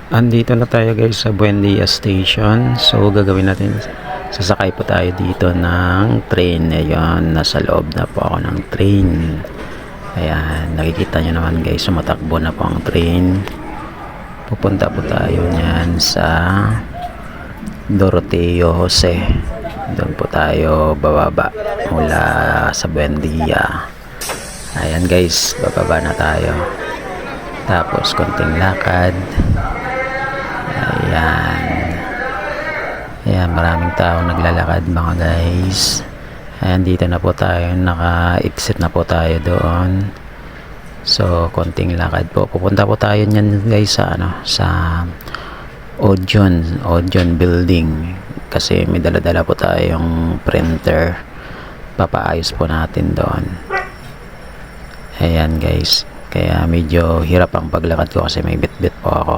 Andito na tayo guys sa Buendia Station. So gagawin natin, sasakay po tayo dito ng train. Ayan, nasa loob na po ako ng train. Ayan, nakikita nyo naman guys, sumatakbo na po ang train. Pupunta po tayo niyan sa Doroteo Jose. Doon po tayo bababa mula sa Buendia. Ayan guys, bababa na tayo. Tapos konting lakad. Ayan, maraming tao naglalakad mga guys. Ayan, dito na po tayo, naka-exit na po tayo doon. So, konting lakad po. Pupunta po tayo niyan guys sa sa Odeon Building. Kasi may dala-dala po tayong printer. Papaayos po natin doon. Ayan guys. Kaya medyo hirap ang paglakad ko kasi may bit-bit po ako.